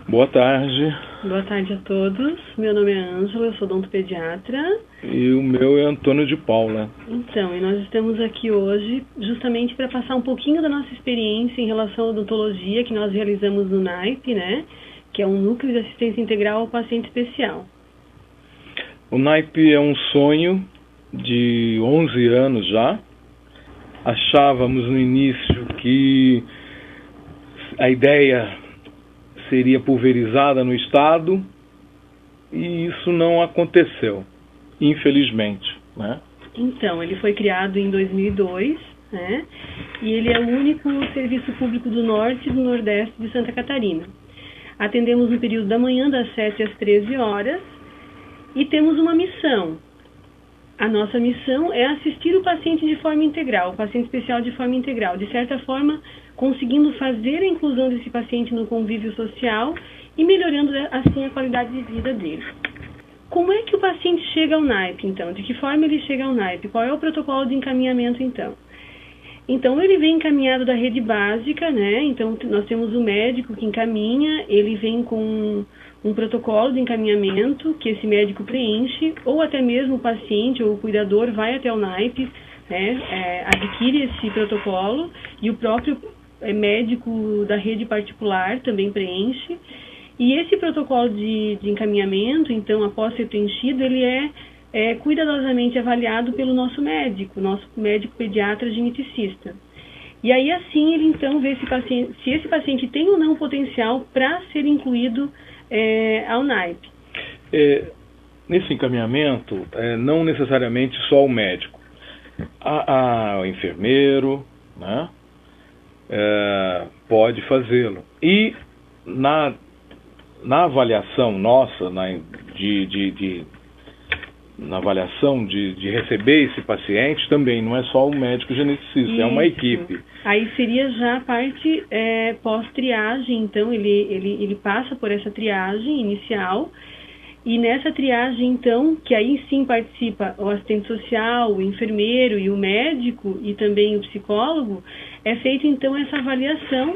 Boa tarde. Boa tarde a todos. Meu nome é Ângela, eu sou odontopediatra. E o meu é Antônio de Paula. Então, e nós estamos aqui hoje justamente para passar um pouquinho da nossa experiência em relação à odontologia que nós realizamos no NAIP, né? Que é um núcleo de assistência integral ao paciente especial. O NAIP é um sonho de 11 anos já. Achávamos no início que a ideia seria pulverizada no Estado e isso não aconteceu, infelizmente, né? Então, ele foi criado em 2002, né? E ele é o único serviço público do Norte e do Nordeste de Santa Catarina. Atendemos no período da manhã, das 7 às 13 horas, e temos uma missão. A nossa missão é assistir o paciente de forma integral, o paciente especial de forma integral, de certa forma, conseguindo fazer a inclusão desse paciente no convívio social e melhorando, assim, a qualidade de vida dele. Como é que o paciente chega ao NAIP, então? De que forma ele chega ao NAIP? Qual é o protocolo de encaminhamento, então? Então, ele vem encaminhado da rede básica, né? Então, nós temos o médico que encaminha, ele vem com um protocolo de encaminhamento que esse médico preenche, ou até mesmo o paciente ou o cuidador vai até o NAIP, né? Adquire esse protocolo e o próprio médico da rede particular também preenche. E esse protocolo de encaminhamento, então, após ser preenchido, ele é cuidadosamente avaliado pelo nosso médico pediatra geneticista. E aí, assim, ele então vê se esse paciente tem ou não potencial para ser incluído ao NAIP. Nesse encaminhamento, não necessariamente só o médico. Há o enfermeiro, né? Pode fazê-lo. E na avaliação nossa, na avaliação de receber esse paciente, também não é só o médico geneticista, isso. É uma equipe. Aí seria já a parte pós-triagem, então ele passa por essa triagem inicial, e nessa triagem, então, que aí sim participa o assistente social, o enfermeiro e o médico, e também o psicólogo, é feita então essa avaliação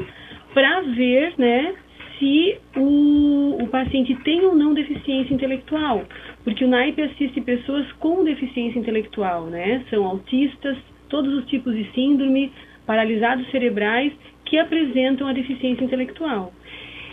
para ver, né, se o paciente tem ou não deficiência intelectual, porque o NAIP assiste pessoas com deficiência intelectual, né? São autistas, todos os tipos de síndrome, paralisados cerebrais que apresentam a deficiência intelectual.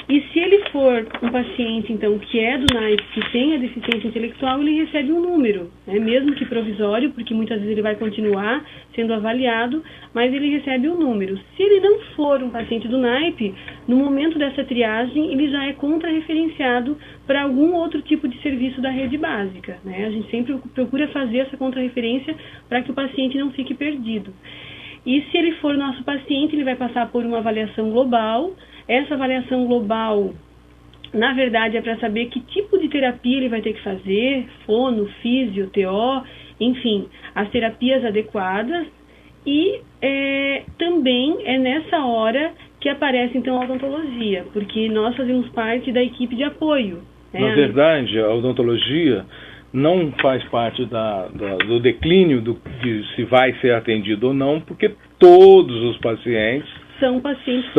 E se ele for um paciente, então, que é do NAIP, que tem a deficiência intelectual, ele recebe um número, né? Mesmo que provisório, porque muitas vezes ele vai continuar sendo avaliado, mas ele recebe um número. Se ele não for um paciente do NAIP, no momento dessa triagem, ele já é contrarreferenciado para algum outro tipo de serviço da rede básica, né? A gente sempre procura fazer essa contrarreferência para que o paciente não fique perdido. E se ele for nosso paciente, ele vai passar por uma avaliação global. Essa avaliação global, na verdade, é para saber que tipo de terapia ele vai ter que fazer, fono, físio, TO, enfim, as terapias adequadas. E também é nessa hora que aparece, então, a odontologia, porque nós fazemos parte da equipe de apoio. Na verdade, a odontologia não faz parte do declínio de se vai ser atendido ou não, porque todos os pacientes são pacientes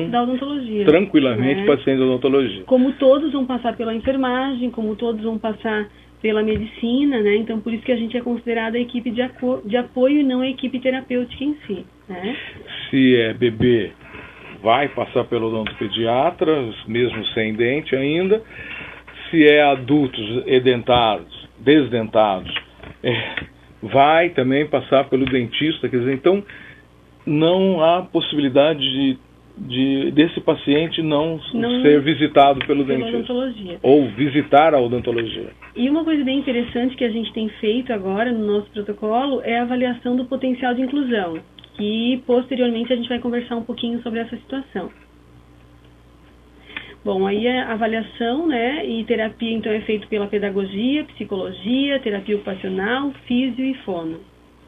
da odontologia. Tranquilamente, pacientes da odontologia. Como todos vão passar pela enfermagem, como todos vão passar pela medicina, né? Então, por isso que a gente é considerada a equipe de apoio e não a equipe terapêutica em si, né? Se é bebê, vai passar pelo odontopediatra, mesmo sem dente ainda. Se é adultos desdentados, vai também passar pelo dentista. Quer dizer, então, não há possibilidade desse paciente não ser visitado pelo dentista odontologia. Ou visitar a odontologia. E uma coisa bem interessante que a gente tem feito agora no nosso protocolo é a avaliação do potencial de inclusão, que posteriormente a gente vai conversar um pouquinho sobre essa situação. Bom, aí a avaliação, né, e terapia então é feito pela pedagogia, psicologia, terapia ocupacional, físio e fono.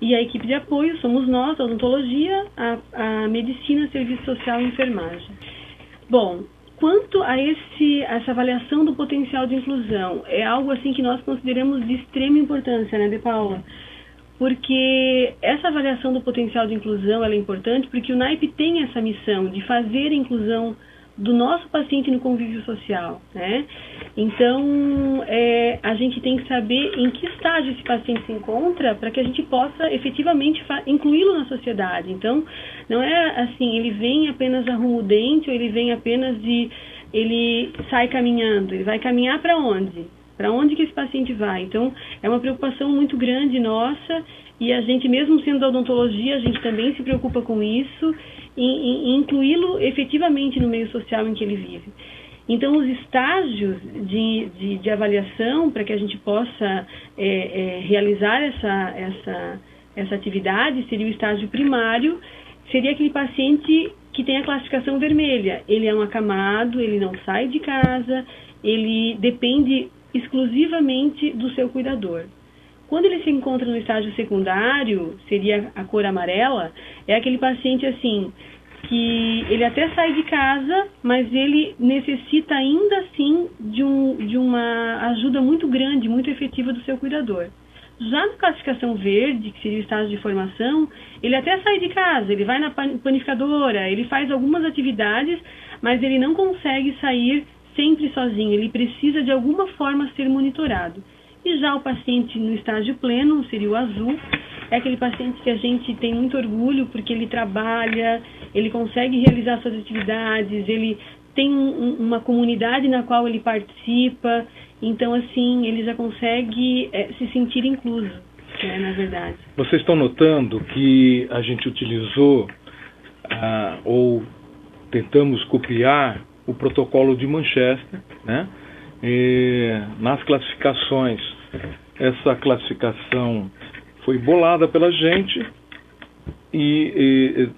E a equipe de apoio somos nós, a odontologia, a medicina, serviço social e enfermagem. Bom, quanto a essa avaliação do potencial de inclusão, é algo assim que nós consideramos de extrema importância, né, De Paula? porque essa avaliação do potencial de inclusão ela é importante porque o NAIP tem essa missão de fazer a inclusão do nosso paciente no convívio social, né? Então, a gente tem que saber em que estágio esse paciente se encontra para que a gente possa efetivamente incluí-lo na sociedade. Então, não é assim, ele vem apenas arruma o dente ou ele vem apenas ele sai caminhando. Ele vai caminhar para onde? Para onde que esse paciente vai? Então, é uma preocupação muito grande nossa e a gente, mesmo sendo da odontologia, a gente também se preocupa com isso e incluí-lo efetivamente no meio social em que ele vive. Então, os estágios de avaliação para que a gente possa realizar essa atividade seria o estágio primário, seria aquele paciente que tem a classificação vermelha. Ele é um acamado, ele não sai de casa, ele depende exclusivamente do seu cuidador. Quando ele se encontra no estágio secundário, seria a cor amarela, é aquele paciente assim, que ele até sai de casa, mas ele necessita ainda assim de uma ajuda muito grande, muito efetiva do seu cuidador. Já na classificação verde, que seria o estágio de formação, ele até sai de casa, ele vai na panificadora, ele faz algumas atividades, mas ele não consegue sair sempre sozinho, ele precisa de alguma forma ser monitorado. E já o paciente no estágio pleno, seria o azul, é aquele paciente que a gente tem muito orgulho porque ele trabalha, ele consegue realizar suas atividades, ele tem uma comunidade na qual ele participa, então assim, ele já consegue se sentir incluso, né, na verdade. Vocês estão notando que a gente utilizou ou tentamos copiar o protocolo de Manchester, né? Nas classificações. Essa classificação foi bolada pela gente e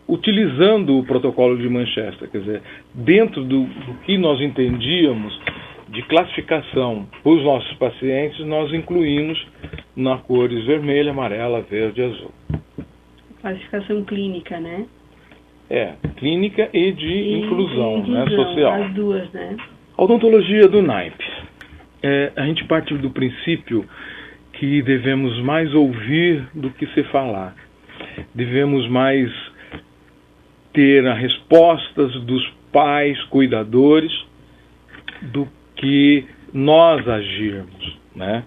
utilizando o protocolo de Manchester, quer dizer, dentro do que nós entendíamos de classificação para os nossos pacientes, nós incluímos na cores vermelha, amarela, verde e azul. Classificação clínica, né? Clínica e de inclusão, né, social. As duas, né? A odontologia do NAIP. A gente parte do princípio que devemos mais ouvir do que se falar. Devemos mais ter as respostas dos pais, cuidadores, do que nós agirmos, né?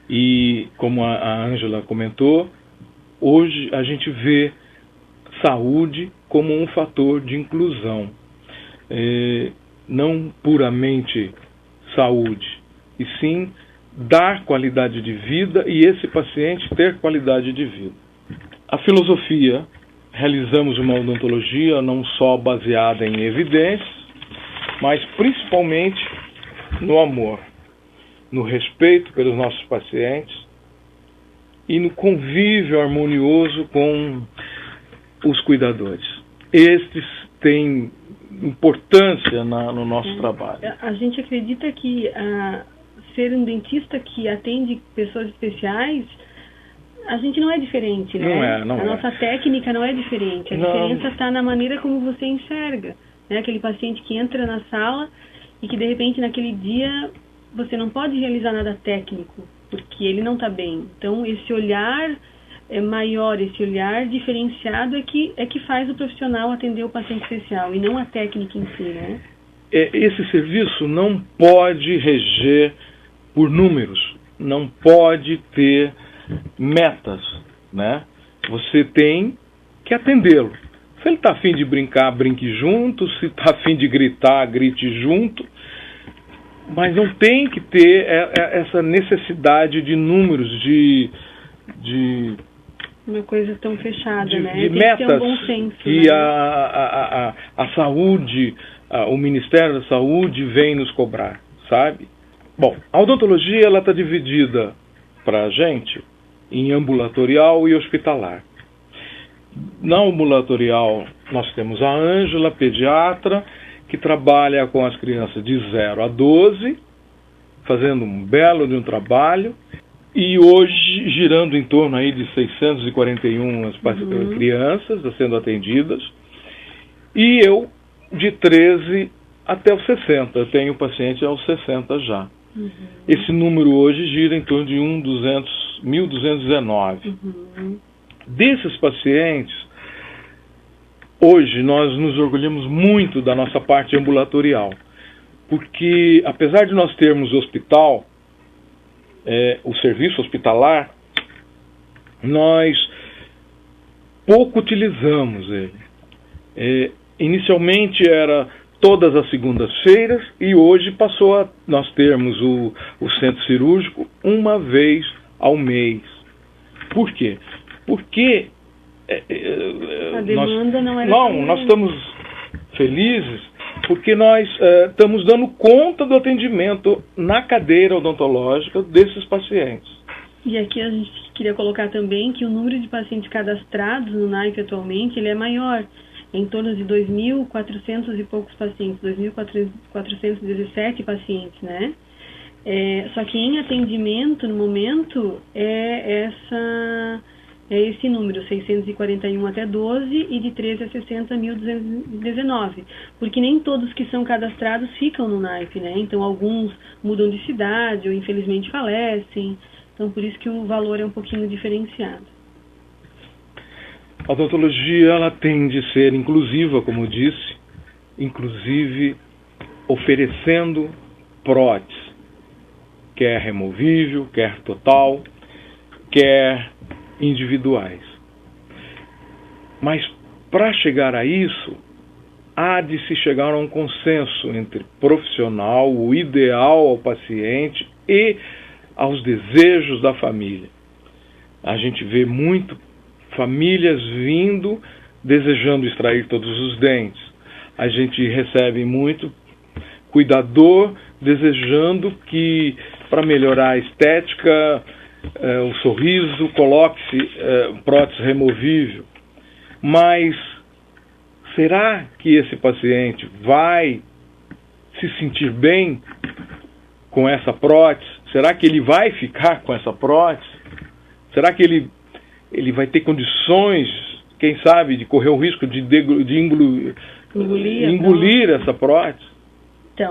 E como a Ângela comentou, hoje a gente vê saúde como um fator de inclusão, não puramente saúde, e sim dar qualidade de vida e esse paciente ter qualidade de vida. A filosofia, realizamos uma odontologia não só baseada em evidências, mas principalmente no amor, no respeito pelos nossos pacientes e no convívio harmonioso com os cuidadores. Estes têm importância no nosso trabalho. A gente acredita que ser um dentista que atende pessoas especiais, a gente não é diferente, né? Não é. Nossa técnica não é diferente. A diferença está na maneira como você enxerga, né? Aquele paciente que entra na sala e que de repente naquele dia você não pode realizar nada técnico, porque ele não está bem. Então esse olhar maior, esse olhar diferenciado é que faz o profissional atender o paciente especial e não a técnica em si, né? Esse serviço não pode reger por números, não pode ter metas, né? Você tem que atendê-lo. Se ele está afim de brincar, brinque junto. Se está afim de gritar, grite junto. Mas não tem que ter essa necessidade de números, de uma coisa tão fechada, né? De tem metas que ter um bom senso, que né? a saúde, o Ministério da Saúde vem nos cobrar, sabe? Bom, a odontologia ela está dividida para a gente em ambulatorial e hospitalar. Na ambulatorial nós temos a Ângela, pediatra, que trabalha com as crianças de 0 a 12, fazendo um belo de um trabalho. E hoje, girando em torno aí de 641 crianças sendo atendidas. E eu, de 13 até os 60. Eu tenho paciente aos 60 já. Esse número hoje gira em torno de 200 1.219. Desses pacientes, hoje nós nos orgulhamos muito da nossa parte ambulatorial, porque apesar de nós termos hospital, o serviço hospitalar, nós pouco utilizamos ele. Inicialmente era todas as segundas-feiras e hoje passou a nós termos o centro cirúrgico uma vez ao mês. Por quê? Porque a demanda nós estamos felizes porque nós estamos dando conta do atendimento na cadeira odontológica desses pacientes. E aqui a gente queria colocar também que o número de pacientes cadastrados no NAIP atualmente ele é maior, em torno de 2.400 e poucos pacientes, 2.417 pacientes, né? Só que em atendimento, no momento, é esse número, 641 até 12 e de 13 a 60, 1.219. Porque nem todos que são cadastrados ficam no NAIP, né? Então, alguns mudam de cidade ou, infelizmente, falecem. Então, por isso que o valor é um pouquinho diferenciado. A odontologia, ela tem de ser inclusiva, como eu disse, inclusive oferecendo prótese, quer removível, quer total, quer individuais. Mas para chegar a isso, há de se chegar a um consenso entre profissional, o ideal ao paciente e aos desejos da família. A gente vê muito famílias vindo, desejando extrair todos os dentes. A gente recebe muito cuidador desejando que, para melhorar a estética, o sorriso, coloque-se prótese removível. Mas será que esse paciente vai se sentir bem com essa prótese? Será que ele vai ficar com essa prótese? Será que ele vai ter condições, quem sabe, de correr o risco de engolir essa prótese?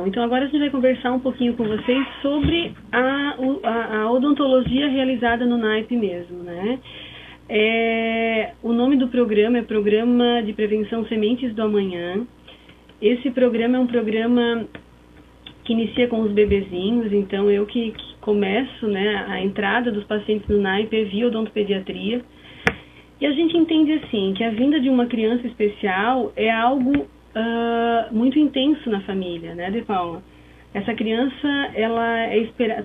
Então agora a gente vai conversar um pouquinho com vocês sobre a odontologia realizada no NAIP mesmo, né? O nome do programa é Programa de Prevenção Sementes do Amanhã. Esse programa é um programa que inicia com os bebezinhos, então eu que começo, né, a entrada dos pacientes no NAIP via odontopediatria. E a gente entende assim, que a vinda de uma criança especial é algo muito intenso na família, né, De Paula? Essa criança,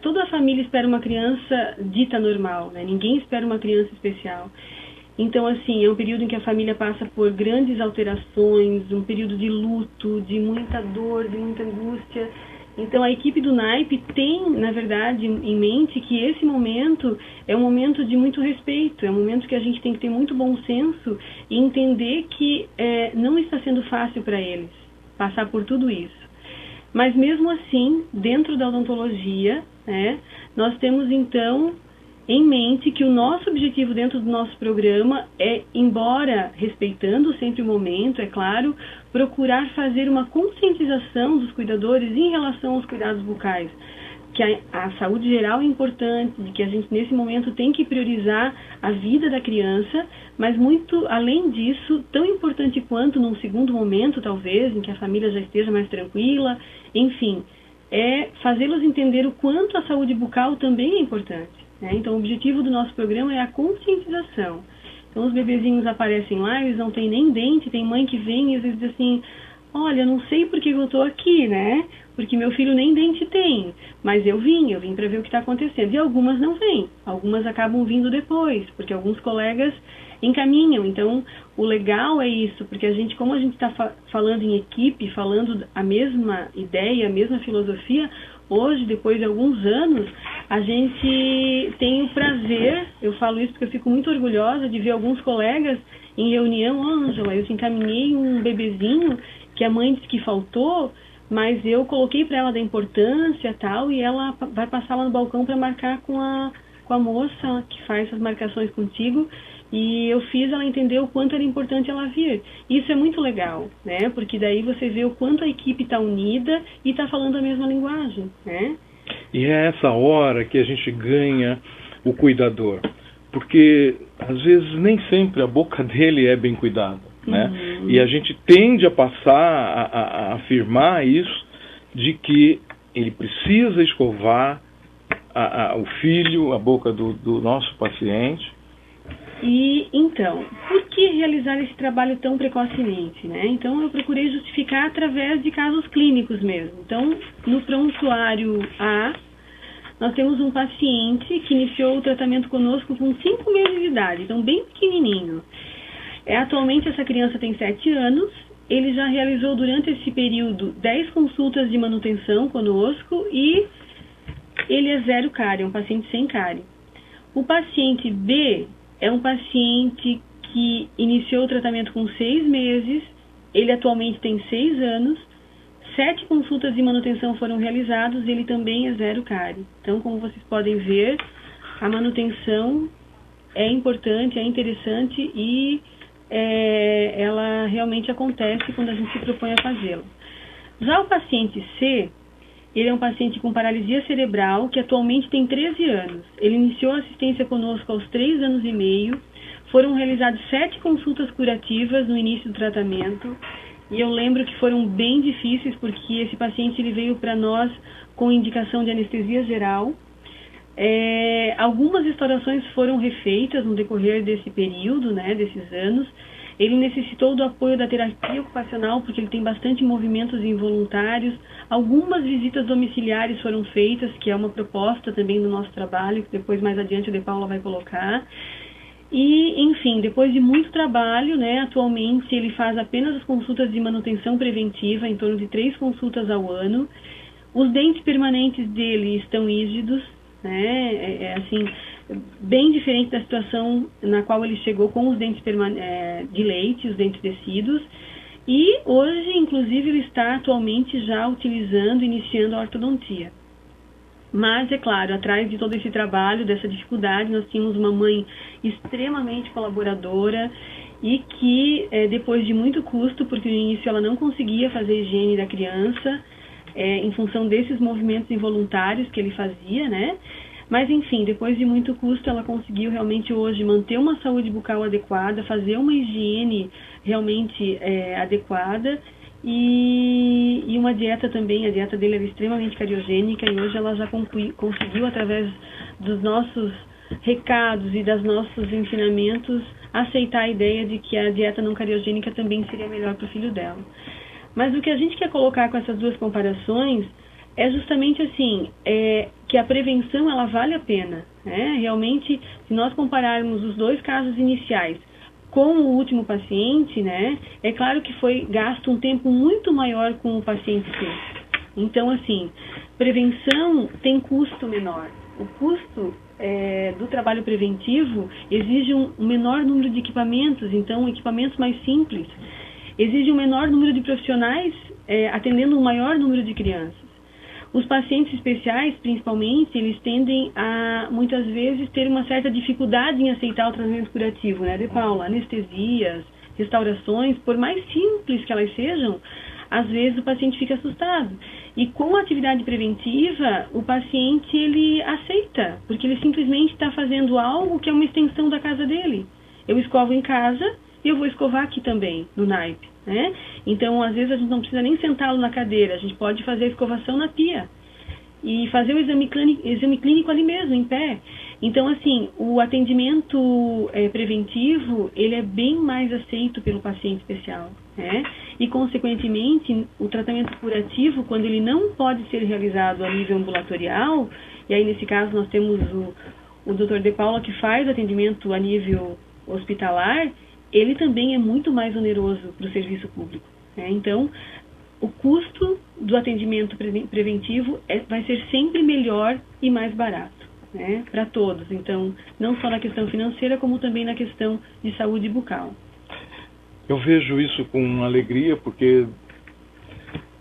toda a família espera uma criança dita normal, né? Ninguém espera uma criança especial. Então, assim, é um período em que a família passa por grandes alterações, um período de luto, de muita dor, de muita angústia. Então, a equipe do NAIP tem, na verdade, em mente que esse momento é um momento de muito respeito, é um momento que a gente tem que ter muito bom senso e entender que não está sendo fácil para eles passar por tudo isso. Mas, mesmo assim, dentro da odontologia, né, nós temos, então, em mente que o nosso objetivo dentro do nosso programa é, embora respeitando sempre o momento, é claro, procurar fazer uma conscientização dos cuidadores em relação aos cuidados bucais. Que a saúde geral é importante, de que a gente nesse momento tem que priorizar a vida da criança, mas muito além disso, tão importante quanto num segundo momento, talvez, em que a família já esteja mais tranquila, enfim, é fazê-los entender o quanto a saúde bucal também é importante. Então, o objetivo do nosso programa é a conscientização. Então, os bebezinhos aparecem lá, eles não têm nem dente, tem mãe que vem e às vezes diz assim, olha, eu não sei por que eu estou aqui, né? Porque meu filho nem dente tem, mas eu vim para ver o que está acontecendo. E algumas não vêm, algumas acabam vindo depois, porque alguns colegas encaminham. Então, o legal é isso, porque como a gente está falando em equipe, falando a mesma ideia, a mesma filosofia, hoje, depois de alguns anos, a gente tem o prazer, eu falo isso porque eu fico muito orgulhosa de ver alguns colegas em reunião, Ângela, eu te encaminhei um bebezinho que a mãe disse que faltou, mas eu coloquei para ela da importância e tal, e ela vai passar lá no balcão para marcar com a moça que faz as marcações contigo, e eu fiz ela entender o quanto era importante ela vir. Isso é muito legal, né? Porque daí você vê o quanto a equipe está unida e está falando a mesma linguagem, né? E é essa hora que a gente ganha o cuidador, porque às vezes nem sempre a boca dele é bem cuidada, né? E a gente tende a passar a afirmar isso, de que ele precisa escovar o filho, a boca do nosso paciente. E então, por que realizar esse trabalho tão precocemente, né? Então eu procurei justificar através de casos clínicos mesmo. Então, no prontuário A, nós temos um paciente que iniciou o tratamento conosco com 5 meses de idade, então bem pequenininho. Atualmente essa criança tem 7 anos, ele já realizou durante esse período 10 consultas de manutenção conosco e ele é 0 cárie, é um paciente sem cárie. O paciente B é um paciente que iniciou o tratamento com 6 meses, ele atualmente tem 6 anos, 7 consultas de manutenção foram realizadas, ele também é 0 cárie. Então, como vocês podem ver, a manutenção é importante, é interessante e ela realmente acontece quando a gente se propõe a fazê-la. Já o paciente C, ele é um paciente com paralisia cerebral que atualmente tem 13 anos. Ele iniciou a assistência conosco aos 3 anos e meio. Foram realizadas 7 consultas curativas no início do tratamento. E eu lembro que foram bem difíceis porque esse paciente ele veio para nós com indicação de anestesia geral. Algumas restaurações foram refeitas no decorrer desse período, né, desses anos. Ele necessitou do apoio da terapia ocupacional, porque ele tem bastante movimentos involuntários. Algumas visitas domiciliares foram feitas, que é uma proposta também do nosso trabalho, que depois mais adiante a De Paula vai colocar. E, enfim, depois de muito trabalho, né, atualmente ele faz apenas as consultas de manutenção preventiva, em torno de 3 consultas ao ano. Os dentes permanentes dele estão rígidos, né, assim, bem diferente da situação na qual ele chegou com os dentes de leite, os dentes descidos. E hoje, inclusive, ele está atualmente já iniciando a ortodontia. Mas, é claro, atrás de todo esse trabalho, dessa dificuldade, nós tínhamos uma mãe extremamente colaboradora e que, depois de muito custo, porque no início ela não conseguia fazer a higiene da criança, em função desses movimentos involuntários que ele fazia, né? Mas, enfim, depois de muito custo, ela conseguiu realmente hoje manter uma saúde bucal adequada, fazer uma higiene realmente adequada e uma dieta também. A dieta dele era extremamente cariogênica e hoje ela já conseguiu, através dos nossos recados e dos nossos ensinamentos, aceitar a ideia de que a dieta não cariogênica também seria melhor para o filho dela. Mas o que a gente quer colocar com essas duas comparações é justamente assim, que a prevenção ela vale a pena, né? Realmente, se nós compararmos os 2 casos iniciais com o último paciente, né, é claro que foi gasto um tempo muito maior com o paciente C. Então, assim, prevenção tem custo menor. O custo do trabalho preventivo exige um menor número de equipamentos, então equipamentos mais simples. Exige um menor número de profissionais atendendo um maior número de crianças. Os pacientes especiais, principalmente, eles tendem a, muitas vezes, ter uma certa dificuldade em aceitar o tratamento curativo, né, De Paula? Anestesias, restaurações, por mais simples que elas sejam, às vezes o paciente fica assustado. E com a atividade preventiva, o paciente, ele aceita, porque ele simplesmente está fazendo algo que é uma extensão da casa dele. Eu escovo em casa e eu vou escovar aqui também, no naipe, né? Então, às vezes, a gente não precisa nem sentá-lo na cadeira, a gente pode fazer a escovação na pia e fazer o exame clínico ali mesmo, em pé. Então, assim, o atendimento preventivo, ele é bem mais aceito pelo paciente especial, né? E, consequentemente, o tratamento curativo, quando ele não pode ser realizado a nível ambulatorial, e aí, nesse caso, nós temos o Dr. De Paula, que faz atendimento a nível hospitalar, ele também é muito mais oneroso para o serviço público, né? Então, o custo do atendimento preventivo vai ser sempre melhor e mais barato, né, para todos. Então, não só na questão financeira, como também na questão de saúde bucal. Eu vejo isso com alegria, porque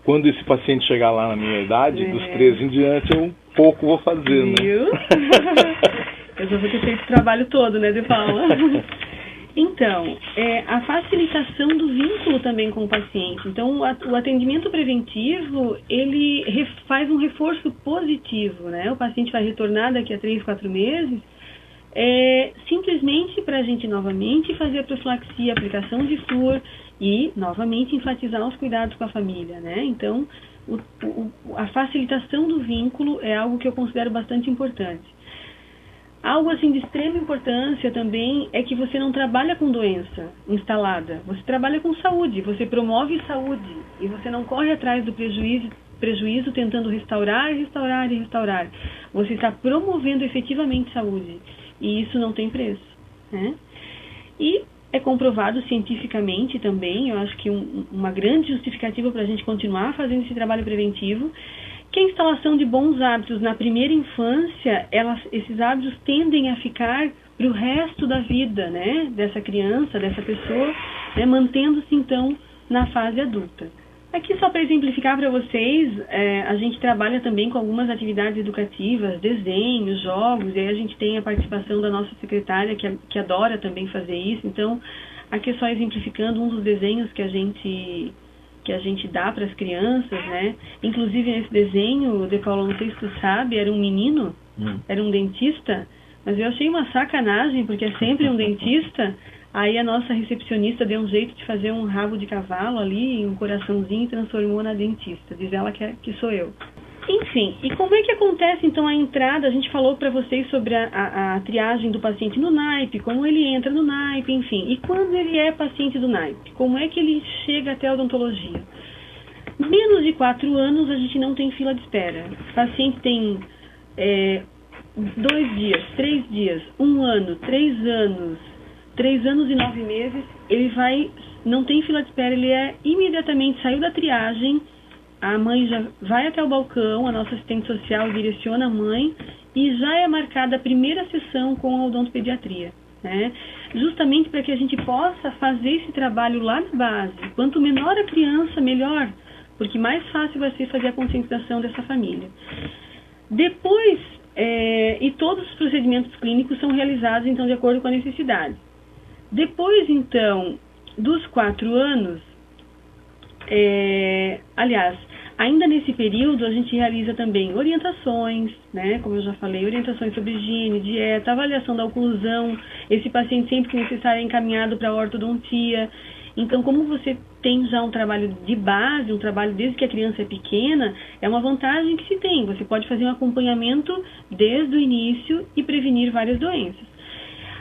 quando esse paciente chegar lá na minha idade, dos 13 em diante, eu pouco vou fazer, né? Eu já vou ter feito o trabalho todo, né, De Paula? Então, a facilitação do vínculo também com o paciente. Então, o atendimento preventivo, ele faz um reforço positivo, né? O paciente vai retornar daqui a 3, 4 meses simplesmente para a gente novamente fazer a profilaxia, aplicação de flúor e novamente enfatizar os cuidados com a família, né? Então, a facilitação do vínculo é algo que eu considero bastante importante. Algo assim de extrema importância também é que você não trabalha com doença instalada, você trabalha com saúde, você promove saúde e você não corre atrás do prejuízo tentando restaurar. Você está promovendo efetivamente saúde e isso não tem preço, né? E é comprovado cientificamente também, eu acho que uma grande justificativa para a gente continuar fazendo esse trabalho preventivo, que a instalação de bons hábitos na primeira infância, esses hábitos tendem a ficar para o resto da vida, né, dessa criança, dessa pessoa, né, mantendo-se então na fase adulta. Aqui só para exemplificar para vocês, a gente trabalha também com algumas atividades educativas, desenhos, jogos, e aí a gente tem a participação da nossa secretária que adora também fazer isso. Então, aqui só exemplificando um dos desenhos que a gente dá para as crianças, né? Inclusive nesse desenho, De Paulo, não sei se tu sabe, era um menino, era um dentista, mas eu achei uma sacanagem, porque é sempre um dentista. Aí a nossa recepcionista deu um jeito de fazer um rabo de cavalo ali, um coraçãozinho, e transformou na dentista. Diz ela que sou eu. Enfim, e como é que acontece então a entrada? A gente falou para vocês sobre a triagem do paciente no NAIP, como ele entra no NAIP, enfim. E quando ele é paciente do NAIP, como é que ele chega até a odontologia? Menos de 4 anos a gente não tem fila de espera. O paciente tem 2 dias, 3 dias, 1 ano, 3 anos, 3 anos e 9 meses, ele não tem fila de espera, ele imediatamente saiu da triagem, a mãe já vai até o balcão, a nossa assistente social direciona a mãe e já é marcada a primeira sessão com a odontopediatria, né? Justamente para que a gente possa fazer esse trabalho lá na base. Quanto menor a criança, melhor, porque mais fácil vai ser fazer a conscientização dessa família. Depois, e todos os procedimentos clínicos são realizados então de acordo com a necessidade. Depois, então, dos 4 anos, aliás, ainda nesse período a gente realiza também orientações, né, como eu já falei, orientações sobre higiene, dieta, avaliação da oclusão, esse paciente sempre que necessário é encaminhado para a ortodontia. Então, como você tem já um trabalho de base, um trabalho desde que a criança é pequena, é uma vantagem que se tem. Você pode fazer um acompanhamento desde o início e prevenir várias doenças.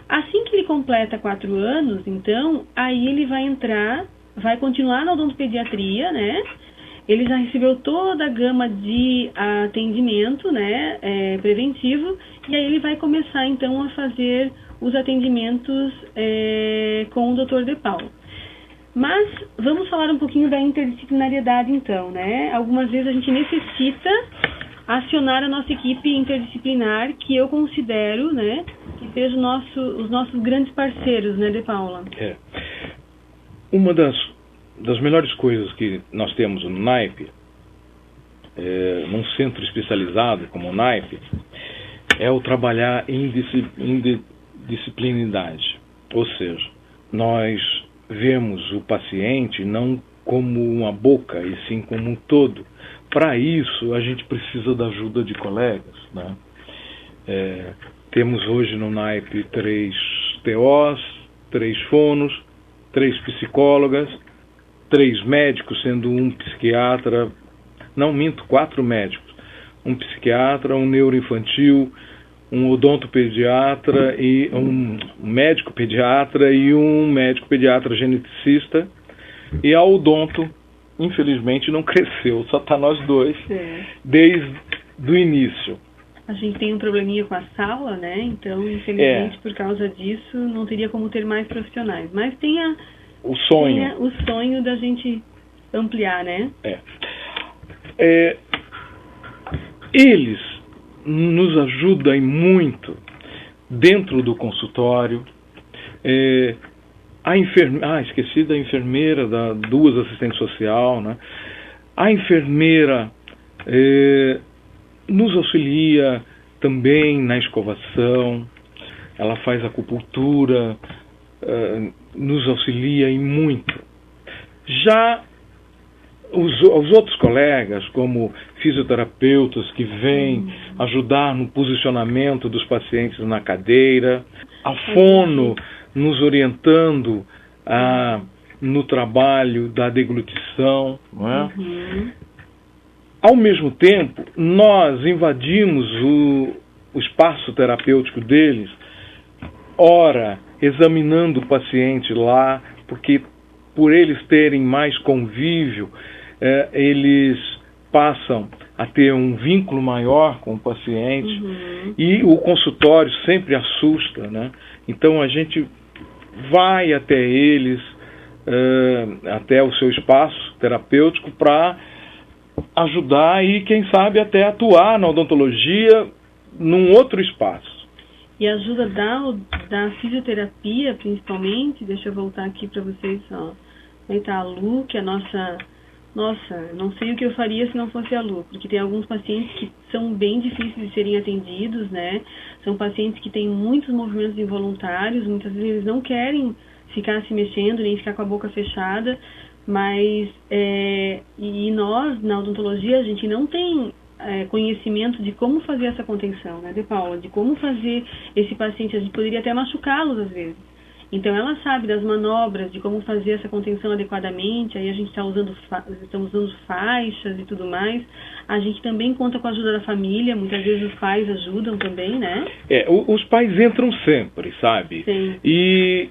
Assim que ele completa 4 anos, então, aí ele vai continuar na odontopediatria, né? Ele já recebeu toda a gama de atendimento, né, preventivo, e aí ele vai começar, então, a fazer os atendimentos com o Dr. De Paulo. Mas vamos falar um pouquinho da interdisciplinariedade, então, né? Algumas vezes a gente necessita acionar a nossa equipe interdisciplinar, que eu considero, né, que seja os nossos grandes parceiros, né, De Paula? Uma das melhores coisas que nós temos no NAIP, num centro especializado como o NAIP, é o trabalhar em disciplinidade. Ou seja, nós vemos o paciente não como uma boca, e sim como um todo. Para isso, a gente precisa da ajuda de colegas, né? Temos hoje no NAIP 3 TOs, 3 fonos, 3 psicólogas, 3 médicos, sendo um psiquiatra, 4 médicos, um psiquiatra, um neuroinfantil, um odontopediatra e um médico pediatra e um médico pediatra geneticista. E a odonto, infelizmente, não cresceu, só está nós dois, desde o início. A gente tem um probleminha com a sala, né? Então, infelizmente, por causa disso, não teria como ter mais profissionais. Mas tem o sonho da gente ampliar, né? Eles nos ajudam muito dentro do consultório. Esqueci da enfermeira, das 2 assistentes sociais, né? A enfermeira nos auxilia também na escovação, ela faz acupuntura, nos auxilia em muito. Já os outros colegas, como fisioterapeutas que vêm ajudar no posicionamento dos pacientes na cadeira, a fono nos orientando no trabalho da deglutição, não é? Ao mesmo tempo, nós invadimos o espaço terapêutico deles, ora examinando o paciente lá, porque por eles terem mais convívio, eles passam a ter um vínculo maior com o paciente, e o consultório sempre assusta, né? Então a gente vai até eles, até o seu espaço terapêutico, para ajudar e, quem sabe, até atuar na odontologia num outro espaço. E a ajuda da fisioterapia, principalmente, deixa eu voltar aqui para vocês, ó. Aí tá a Lu, que é a nossa, não sei o que eu faria se não fosse a Lu, porque tem alguns pacientes que são bem difíceis de serem atendidos, né? São pacientes que têm muitos movimentos involuntários, muitas vezes eles não querem ficar se mexendo, nem ficar com a boca fechada, mas, e nós, na odontologia, a gente não tem conhecimento de como fazer essa contenção, né, de Paula? De como fazer esse paciente, a gente poderia até machucá-los às vezes. Então ela sabe das manobras, de como fazer essa contenção adequadamente, aí a gente estamos usando faixas e tudo mais. A gente também conta com a ajuda da família, muitas vezes os pais ajudam também, né? Os pais entram sempre, sabe? Sim. E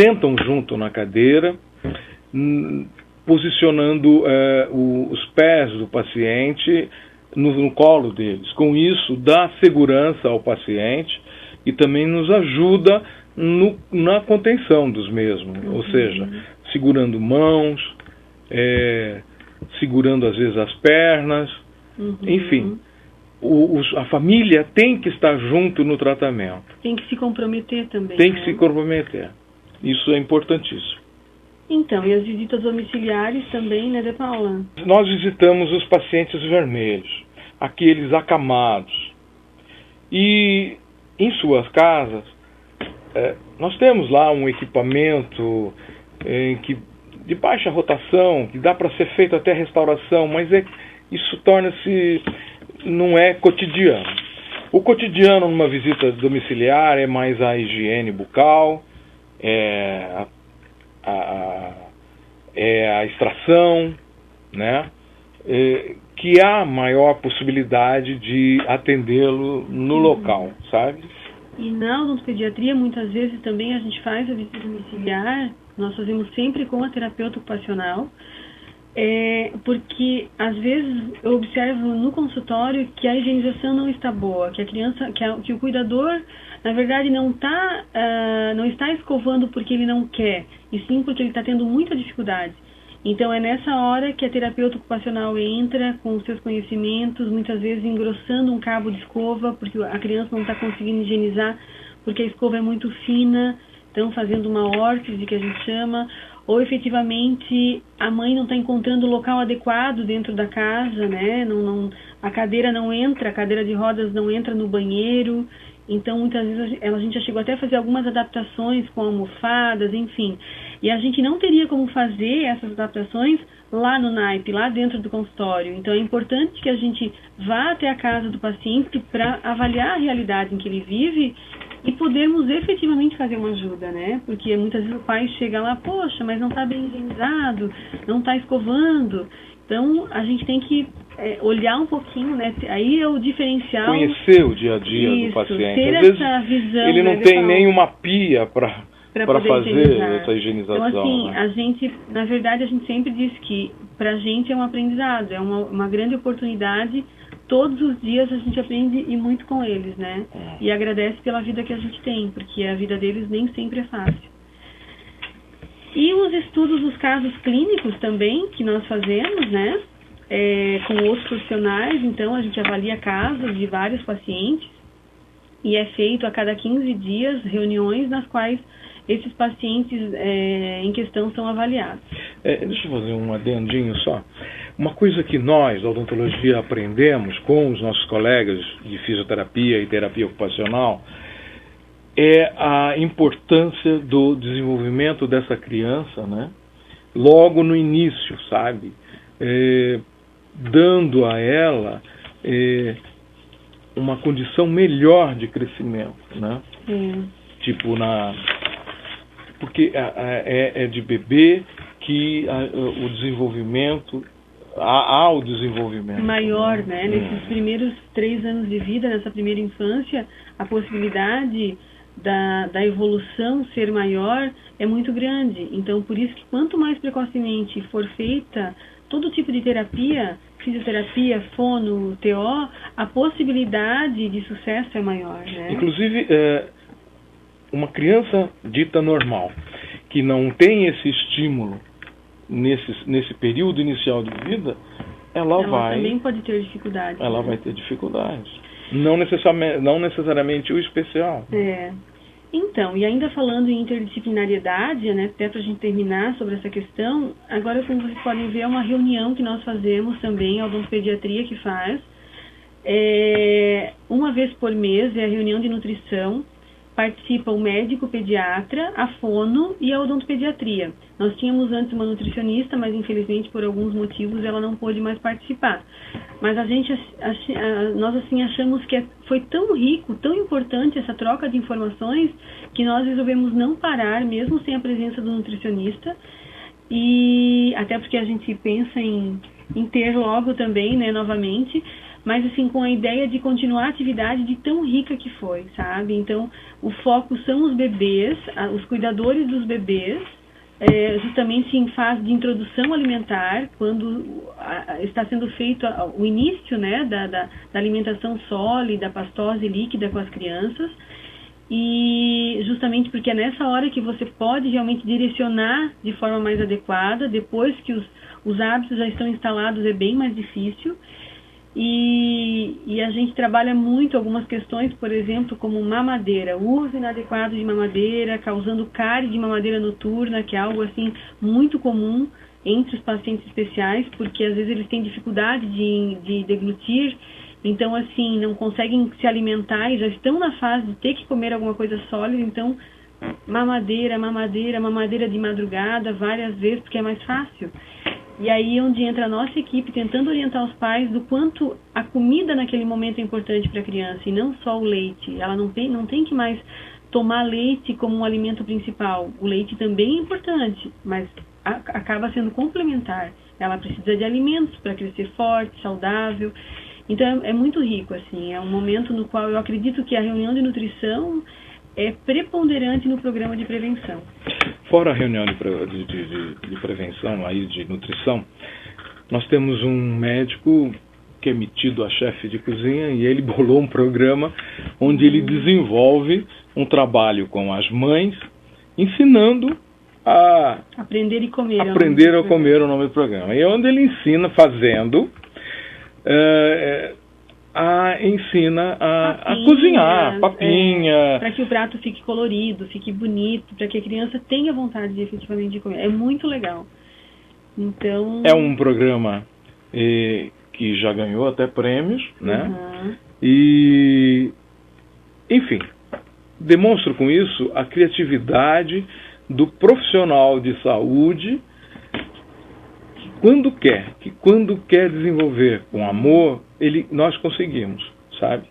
sentam junto na cadeira, posicionando os pés do paciente no colo deles. Com isso, dá segurança ao paciente e também nos ajuda na contenção dos mesmos, ou seja, segurando mãos, segurando às vezes as pernas, enfim. A família tem que estar junto no tratamento. Tem que se comprometer também. Tem que se comprometer. Isso é importantíssimo. Então, e as visitas domiciliares também, né, de Paula? Nós visitamos os pacientes vermelhos, aqueles acamados. E em suas casas, nós temos lá um equipamento de baixa rotação, que dá para ser feito até restauração, mas isso torna-se, não é cotidiano. O cotidiano numa visita domiciliar é mais a higiene bucal, a extração, né? Que há maior possibilidade de atendê-lo no local, sabe? E na odontopediatria, muitas vezes também a gente faz a visita domiciliar, nós fazemos sempre com a terapeuta ocupacional, porque às vezes eu observo no consultório que a higienização não está boa, que a criança, que o cuidador, na verdade, não está escovando porque ele não quer, e sim porque ele está tendo muita dificuldade. Então é nessa hora que a terapeuta ocupacional entra com os seus conhecimentos, muitas vezes engrossando um cabo de escova, porque a criança não está conseguindo higienizar, porque a escova é muito fina, então fazendo uma órtese, que a gente chama, ou efetivamente a mãe não está encontrando o local adequado dentro da casa, né? A cadeira não entra, a cadeira de rodas não entra no banheiro. Então, muitas vezes, a gente já chegou até a fazer algumas adaptações com almofadas, enfim. E a gente não teria como fazer essas adaptações lá no naipe, lá dentro do consultório. Então, é importante que a gente vá até a casa do paciente para avaliar a realidade em que ele vive e podermos efetivamente fazer uma ajuda, né? Porque muitas vezes o pai chega lá, poxa, mas não está bem higienizado, não está escovando. Então, a gente tem que olhar um pouquinho, né? Aí é o diferencial. Conhecer o dia a dia do paciente. Ter às essa visão, ele não tem nem uma pia para fazer higienizar. essa higienização. Então, assim, né? a gente, na verdade, a gente sempre diz que pra gente é um aprendizado, é uma grande oportunidade. Todos os dias a gente aprende e muito com eles, né? E agradece pela vida que a gente tem, porque a vida deles nem sempre é fácil. E os estudos dos casos clínicos também, que nós fazemos, né? Com outros profissionais, então a gente avalia casos de vários pacientes e é feito a cada 15 dias reuniões nas quais esses pacientes em questão são avaliados. Deixa eu fazer um adendinho só. Uma coisa que nós, da odontologia, aprendemos com os nossos colegas de fisioterapia e terapia ocupacional é a importância do desenvolvimento dessa criança, né? Logo no início, sabe? dando a ela uma condição melhor de crescimento, né? Tipo, porque é de bebê que o desenvolvimento, há o desenvolvimento maior, né? Nesses primeiros 3 anos de vida, nessa primeira infância, a possibilidade da evolução ser maior é muito grande. Então, por isso que quanto mais precocemente for feita todo tipo de terapia, fisioterapia, fono, TO, a possibilidade de sucesso é maior, né? Inclusive, uma criança dita normal, que não tem esse estímulo nesse período inicial de vida, ela também pode ter dificuldade. Ela vai ter dificuldades. Não necessariamente o especial. Então, e ainda falando em interdisciplinariedade, né, até para a gente terminar sobre essa questão, agora, como vocês podem ver, é uma reunião que nós fazemos também, a odontopediatria que faz. Uma vez por mês é a reunião de nutrição. Participa o médico pediatra, a fono e a odontopediatria. Nós tínhamos antes uma nutricionista, mas infelizmente por alguns motivos ela não pôde mais participar. Mas nós assim achamos que foi tão rico, tão importante essa troca de informações, que nós resolvemos não parar, mesmo sem a presença do nutricionista. E até porque a gente pensa em ter logo também, né, novamente, mas assim, com a ideia de continuar a atividade de tão rica que foi, sabe? Então, o foco são os bebês, os cuidadores dos bebês, justamente em fase de introdução alimentar, quando está sendo feito o início, né, da alimentação sólida, pastosa e líquida com as crianças, e justamente porque é nessa hora que você pode realmente direcionar de forma mais adequada. Depois que os hábitos já estão instalados é bem mais difícil. E a gente trabalha muito algumas questões, por exemplo, como mamadeira, uso inadequado de mamadeira, causando cárie de mamadeira noturna, que é algo assim muito comum entre os pacientes especiais, porque às vezes eles têm dificuldade de deglutir, então assim, não conseguem se alimentar e já estão na fase de ter que comer alguma coisa sólida. Então mamadeira de madrugada, várias vezes, porque é mais fácil. E aí onde entra a nossa equipe tentando orientar os pais do quanto a comida naquele momento é importante para a criança, e não só o leite. Ela não tem que mais tomar leite como um alimento principal. O leite também é importante, mas acaba sendo complementar. Ela precisa de alimentos para crescer forte, saudável. Então é muito rico, assim. É um momento no qual eu acredito que a reunião de nutrição é preponderante no programa de prevenção. Fora a reunião de prevenção, aí de nutrição, nós temos um médico que é metido a chefe de cozinha, e ele bolou um programa onde ele desenvolve um trabalho com as mães, ensinando a aprender e comer. Aprender a comer é o nome do programa. E é onde ele ensina fazendo, ensina a cozinhar, papinha. Para que o prato fique colorido, fique bonito, para que a criança tenha vontade de efetivamente de comer. É muito legal. Então... É um programa que já ganhou até prêmios, né? E, enfim, demonstro com isso a criatividade do profissional de saúde, que quando quer desenvolver com amor, nós conseguimos, sabe?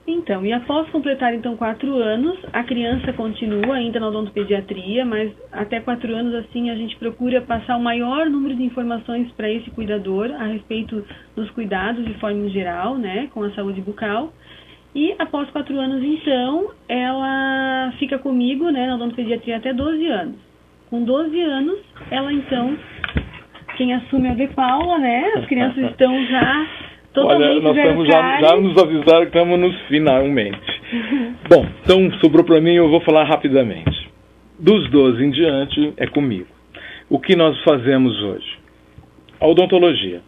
Então, e após completar então 4 anos, a criança continua ainda na odontopediatria, mas até 4 anos assim a gente procura passar o maior número de informações para esse cuidador a respeito dos cuidados de forma geral, né, com a saúde bucal. E após 4 anos então, ela fica comigo, né, na odontopediatria até 12 anos. Com 12 anos, ela então, quem assume é a De Paula, né? As crianças estão já totalmente já nos avisaram que estamos nos finalmente. Bom, então sobrou para mim, eu vou falar rapidamente. Dos 12 em diante é comigo. O que nós fazemos hoje? A odontologia.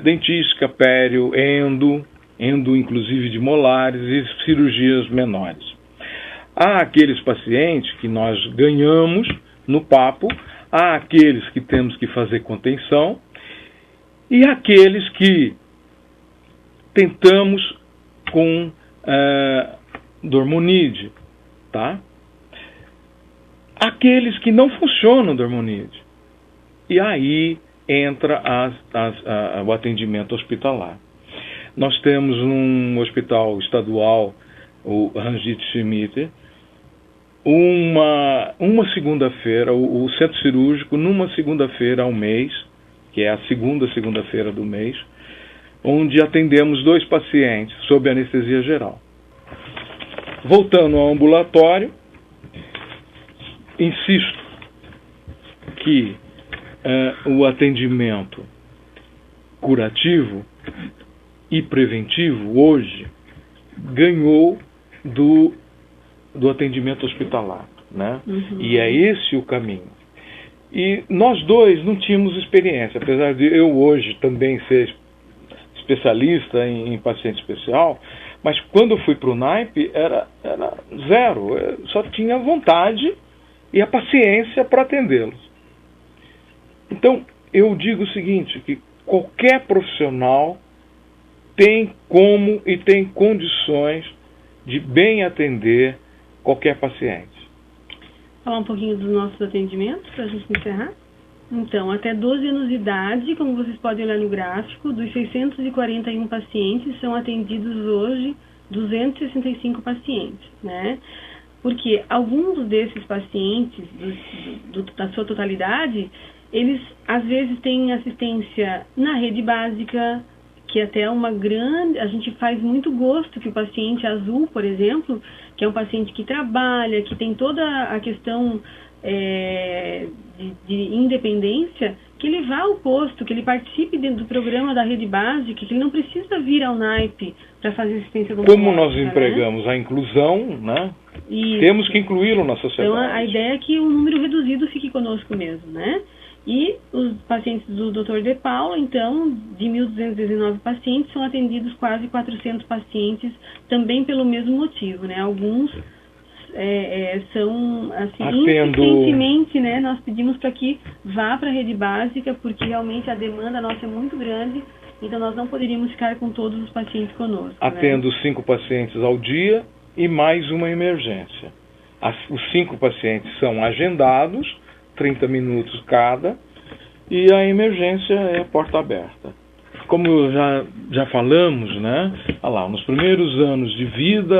Dentística, pério, endo inclusive de molares e cirurgias menores. Há aqueles pacientes que nós ganhamos no papo, há aqueles que temos que fazer contenção e aqueles que tentamos com dormonide, tá? Aqueles que não funcionam dormonide. E aí entra o atendimento hospitalar. Nós temos um hospital estadual, o Ranjit Schmidt, uma segunda-feira, o centro cirúrgico, numa segunda-feira ao mês, que é a segunda-feira do mês, onde atendemos 2 pacientes sob anestesia geral. Voltando ao ambulatório, insisto que o atendimento curativo e preventivo hoje ganhou do atendimento hospitalar, né? Uhum. E é esse o caminho. E nós dois não tínhamos experiência, apesar de eu hoje também ser especialista em paciente especial, mas quando eu fui para o NAIP era zero, eu só tinha vontade e a paciência para atendê-los. Então, eu digo o seguinte, que qualquer profissional tem como e tem condições de bem atender qualquer paciente. Falar um pouquinho dos nossos atendimentos para a gente encerrar? Então, até 12 anos de idade, como vocês podem olhar no gráfico, dos 641 pacientes, são atendidos hoje 265 pacientes, né? Porque alguns desses pacientes, da sua totalidade, eles às vezes têm assistência na rede básica, que até é uma grande... A gente faz muito gosto que o paciente azul, por exemplo, que é um paciente que trabalha, que tem toda a questão de independência, que ele vá ao posto, que ele participe dentro do programa da rede básica, que ele não precisa vir ao NAIP para fazer assistência odontológica. Como nós empregamos, né, a inclusão, né? Isso. Temos que incluí-lo na sociedade. Então, a ideia é que um número reduzido fique conosco mesmo, né? E os pacientes do Dr. De Paula, então, de 1.219 pacientes, são atendidos quase 400 pacientes, também pelo mesmo motivo, né? Alguns são, assim, insistentemente, né? Nós pedimos para que vá para a rede básica, porque realmente a demanda nossa é muito grande, então nós não poderíamos ficar com todos os pacientes conosco. Atendo, né? 5 pacientes ao dia e mais uma emergência. Os 5 pacientes são agendados, 30 minutos cada, e a emergência é a porta aberta. Como já falamos, né? Olha lá, nos primeiros anos de vida,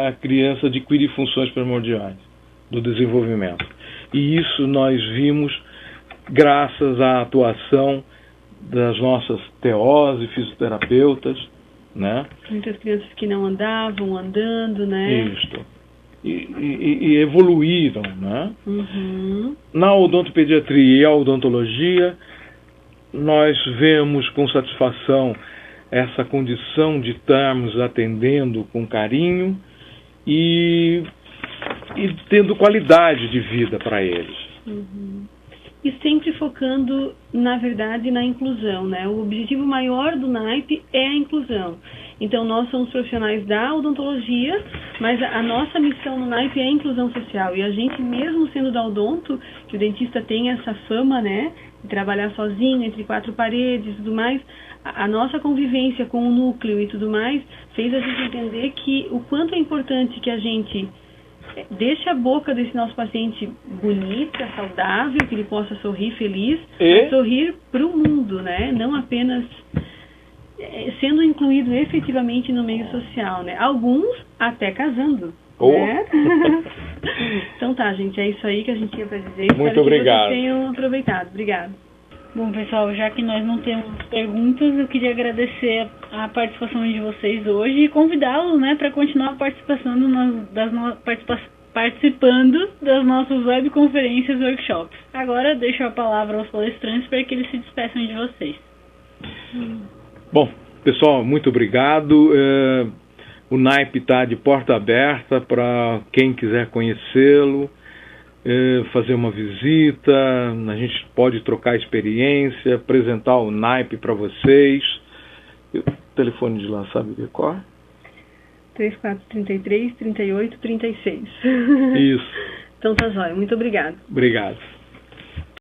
a criança adquire funções primordiais do desenvolvimento. E isso nós vimos graças à atuação das nossas TOs e fisioterapeutas, né? Muitas crianças que não andavam, andando, né? Isto. E evoluíram, né? Uhum. Na odontopediatria e a odontologia, nós vemos com satisfação essa condição de estarmos atendendo com carinho e tendo qualidade de vida para eles. Uhum. E sempre focando, na verdade, na inclusão, né? O objetivo maior do NAIP é a inclusão. Então, nós somos profissionais da odontologia, mas a nossa missão no NAIP é a inclusão social. E a gente, mesmo sendo da odonto, que o dentista tem essa fama, né, de trabalhar sozinho, entre 4 paredes e tudo mais, a nossa convivência com o núcleo e tudo mais, fez a gente entender que o quanto é importante que a gente deixe a boca desse nosso paciente bonita, saudável, que ele possa sorrir feliz, mas sorrir para o mundo, né? Não apenas sendo incluído efetivamente no meio social, né? Alguns até casando. Né? Então tá, gente, é isso aí que a gente tinha para dizer. Muito obrigado. Que vocês tenham aproveitado. Obrigado. Bom, pessoal, já que nós não temos perguntas, eu queria agradecer a participação de vocês hoje e convidá-los, né, para continuar participando das nossas webconferências e workshops. Agora deixo a palavra aos palestrantes para que eles se despeçam de vocês. Bom, pessoal, muito obrigado. O NAIP está de porta aberta para quem quiser conhecê-lo, fazer uma visita, a gente pode trocar experiência, apresentar o NAIP para vocês. O telefone de lá, sabe de qual? 3433 3836. Isso. Então tá jóia, muito obrigado. Obrigado.